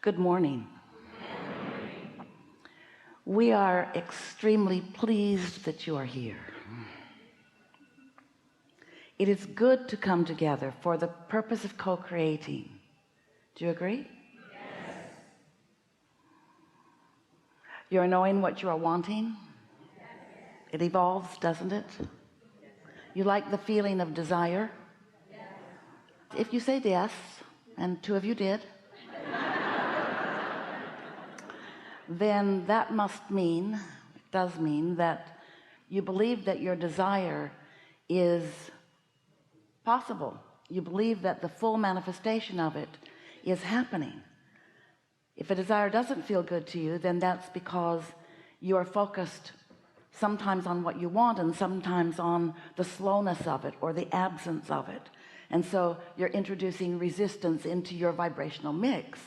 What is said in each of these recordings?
Good morning. We are extremely pleased that you are here. It is good to come together for the purpose of co-creating. Do you agree? Yes. You're knowing what you are wanting. Yes. It evolves, doesn't it? Yes. You like the feeling of desire? Yes. If you say yes, and two of you did, then that must mean, it does mean, that you believe that your desire is possible. You believe that the full manifestation of it is happening. If a desire doesn't feel good to you, then that's because you are focused sometimes on what you want and sometimes on the slowness of it or the absence of it. And so you're introducing resistance into your vibrational mix.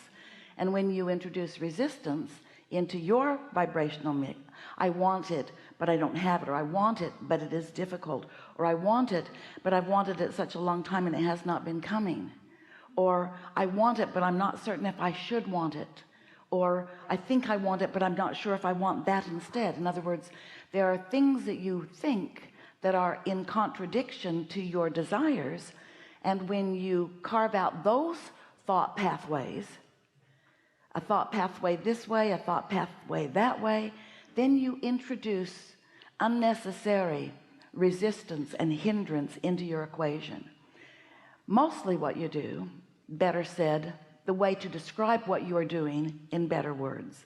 And when you introduce resistance into your vibrational mix, I want it but I don't have it, or I want it but it is difficult, or I want it but I've wanted it such a long time and it has not been coming, or I want it but I'm not certain if I should want it, or I think I want it but I'm not sure if I want that instead. In other words, there are things that you think that are in contradiction to your desires, and when you carve out those thought pathways, a thought pathway this way, a thought pathway that way, then you introduce unnecessary resistance and hindrance into your equation. Mostly what you do, better said, the way to describe what you are doing in better words,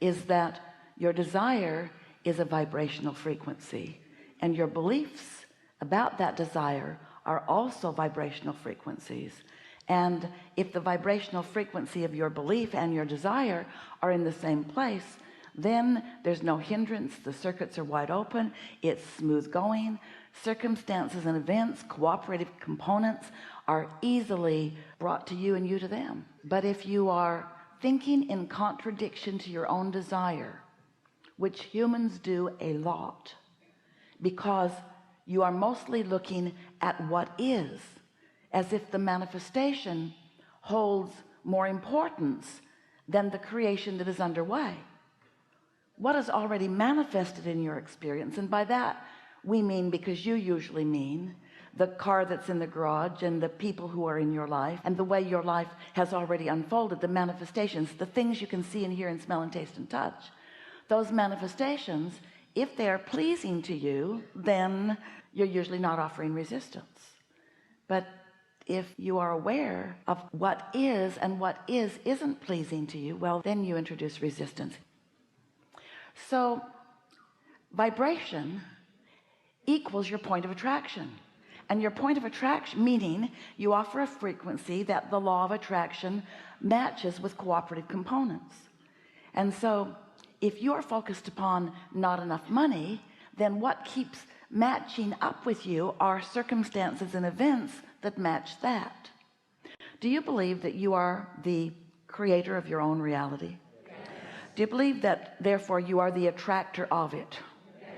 is that your desire is a vibrational frequency, and your beliefs about that desire are also vibrational frequencies. And if the vibrational frequency of your belief and your desire are in the same place, then there's no hindrance. The circuits are wide open. It's smooth going. Circumstances and events, cooperative components, are easily brought to you and you to them. But if you are thinking in contradiction to your own desire, which humans do a lot, because you are mostly looking at what is, as if the manifestation holds more importance than the creation that is underway. What is already manifested in your experience, and by that we mean, because you usually mean, the car that's in the garage and the people who are in your life and the way your life has already unfolded, the manifestations, the things you can see and hear and smell and taste and touch. Those manifestations, if they are pleasing to you, then you're usually not offering resistance. But if you are aware of what is and what isn't pleasing to you, well, then you introduce resistance. So vibration equals your point of attraction, and your point of attraction, meaning you offer a frequency that the law of attraction matches with cooperative components. And so if you're focused upon not enough money, then what keeps matching up with you are circumstances and events that match that. Do you believe that you are the creator of your own reality? Yes. Do you believe that therefore you are the attractor of it? Yes.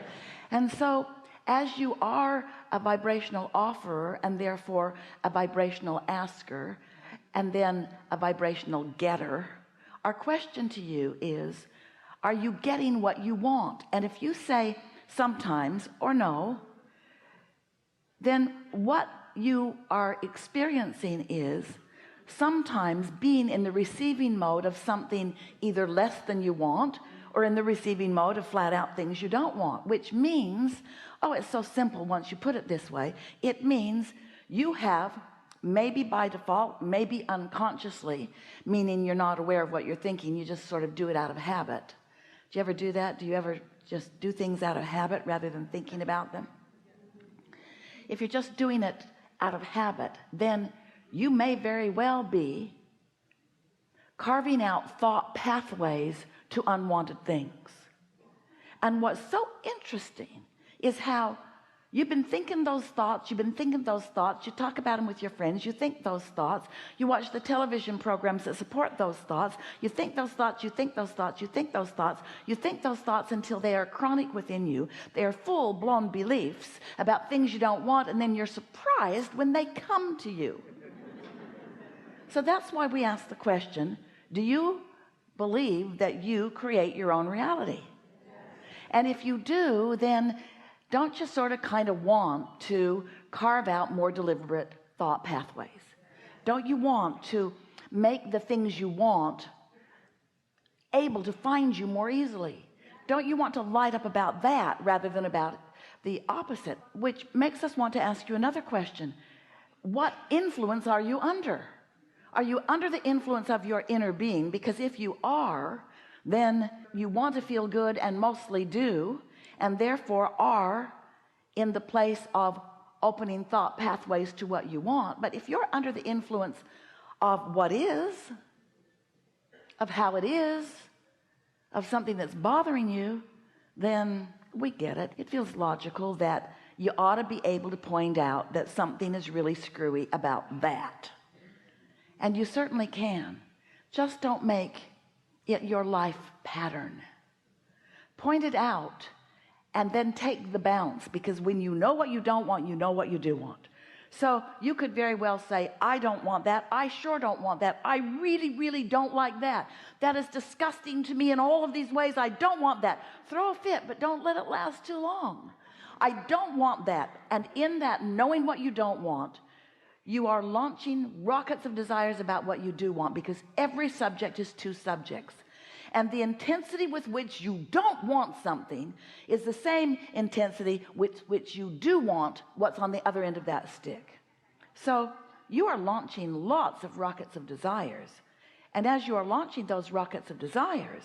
And so as you are a vibrational offerer and therefore a vibrational asker and then a vibrational getter, our question to you is, are you getting what you want? And if you say sometimes or no, then what you are experiencing is sometimes being in the receiving mode of something either less than you want or in the receiving mode of flat out things you don't want, which means, oh, it's so simple once you put it this way. It means you have, maybe by default, maybe unconsciously, meaning you're not aware of what you're thinking, you just sort of do it out of habit. Do you ever do that? Do you ever just do things out of habit rather than thinking about them? If you're just doing it out of habit, then you may very well be carving out thought pathways to unwanted things. And what's so interesting is how you've been thinking those thoughts, you talk about them with your friends, you think those thoughts, you watch the television programs that support those thoughts, you think those thoughts, you think those thoughts, you think those thoughts, you think those thoughts until they are chronic within you. They are full-blown beliefs about things you don't want, and then you're surprised when they come to you. So that's why we ask the question, Do you believe that you create your own reality? And if you do, then don't you sort of kind of want to carve out more deliberate thought pathways? Don't you want to make the things you want able to find you more easily? Don't you want to light up about that rather than about the opposite? Which makes us want to ask you another question. What influence are you under? Are you under the influence of your inner being? Because if you are, then you want to feel good, and mostly do, and therefore are in the place of opening thought pathways to what you want. But if you're under the influence of what is, of how it is, of something that's bothering you, then we get it. It feels logical that you ought to be able to point out that something is really screwy about that. And you certainly can. Just don't make it your life pattern. Point it out and then take the bounce, because when you know what you don't want, you know what you do want. So you could very well say, I don't want that. I sure don't want that. I really, really don't like that. That is disgusting to me in all of these ways. I don't want that. Throw a fit, but don't let it last too long. I don't want that. And in that, knowing what you don't want, you are launching rockets of desires about what you do want, because every subject is two subjects. And the intensity with which you don't want something is the same intensity with which you do want what's on the other end of that stick. So you are launching lots of rockets of desires. And as you are launching those rockets of desires,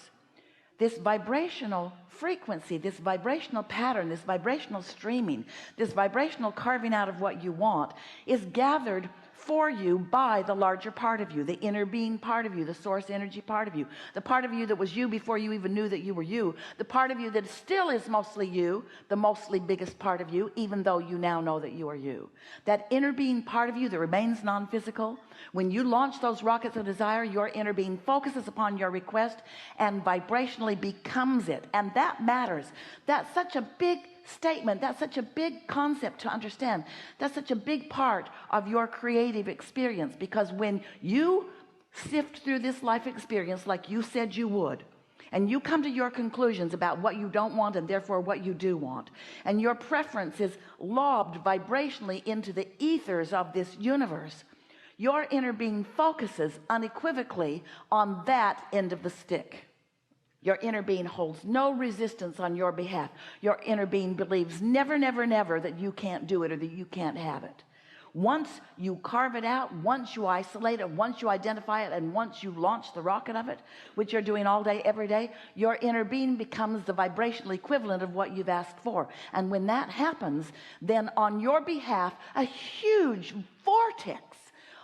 this vibrational frequency, this vibrational pattern, this vibrational streaming, this vibrational carving out of what you want is gathered for you by the larger part of you, the inner being part of you, the source energy part of you, the part of you that was you before you even knew that you were you, the part of you that still is mostly you, the mostly biggest part of you, even though you now know that you are you. That inner being part of you that remains non-physical, when you launch those rockets of desire, your inner being focuses upon your request and vibrationally becomes it. And that matters. That's such a big statement. That's such a big concept to understand. That's such a big part of your creative experience, because when you sift through this life experience like you said you would, and you come to your conclusions about what you don't want and therefore what you do want, and your preference is lobbed vibrationally into the ethers of this universe, your inner being focuses unequivocally on that end of the stick. Your inner being holds no resistance on your behalf. Your inner being believes never, never, never that you can't do it or that you can't have it. Once you carve it out, once you isolate it, once you identify it, and once you launch the rocket of it, which you're doing all day, every day, your inner being becomes the vibrational equivalent of what you've asked for. And when that happens, then on your behalf, a huge vortex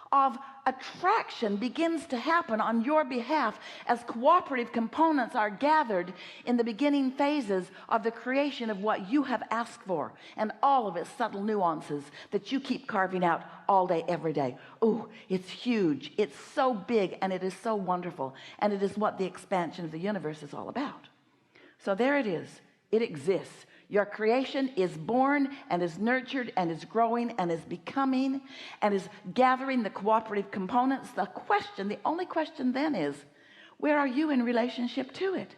of attraction begins to happen on your behalf as cooperative components are gathered in the beginning phases of the creation of what you have asked for, and all of its subtle nuances that you keep carving out all day, every day. Oh, it's huge. It's so big, and it is so wonderful, and it is what the expansion of the universe is all about. So there it is. It exists. Your creation is born and is nurtured and is growing and is becoming and is gathering the cooperative components. The only question then is, where are you in relationship to it?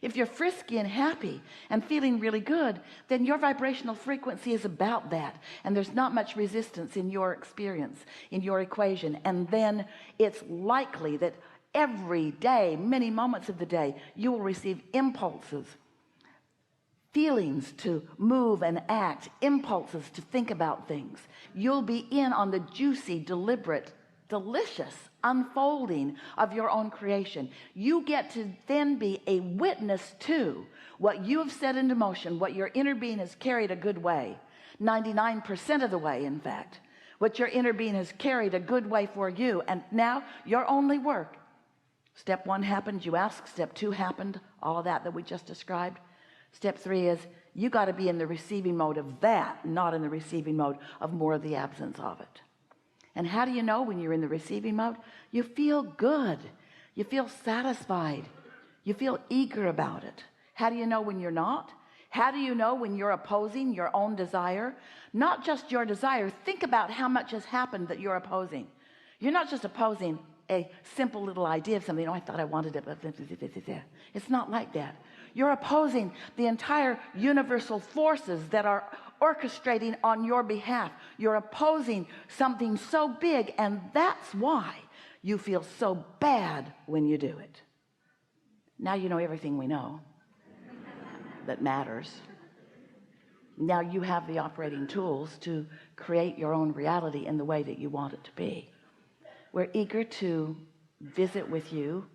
If you're frisky and happy and feeling really good, then your vibrational frequency is about that. And there's not much resistance in your experience, in your equation. And then it's likely that every day, many moments of the day, you will receive impulses, feelings to move and act, impulses to think about things. You'll be in on the juicy, deliberate, delicious unfolding of your own creation. You get to then be a witness to what you have set into motion, what your inner being has carried a good way, 99% of the way, in fact, what your inner being has carried a good way for you. And now your only work, step 1 happened, you asked. Step 2 happened, all of that we just described. Step 3 is you got to be in the receiving mode of that, not in the receiving mode of more of the absence of it. And how do you know when you're in the receiving mode? You feel good. You feel satisfied. You feel eager about it. How do you know when you're not? How do you know when you're opposing your own desire? Not just your desire. Think about how much has happened that you're opposing. You're not just opposing a simple little idea of something. Oh, I thought I wanted it, but it's not like that. You're opposing the entire universal forces that are orchestrating on your behalf. You're opposing something so big, and that's why you feel so bad when you do it. Now you know everything we know that matters. Now you have the operating tools to create your own reality in the way that you want it to be. We're eager to visit with you,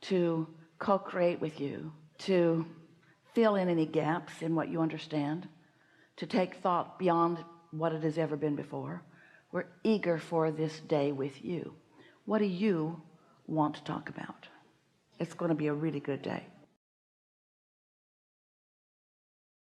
to co-create with you, to fill in any gaps in what you understand, to take thought beyond what it has ever been before. We're eager for this day with you. What do you want to talk about? It's going to be a really good day.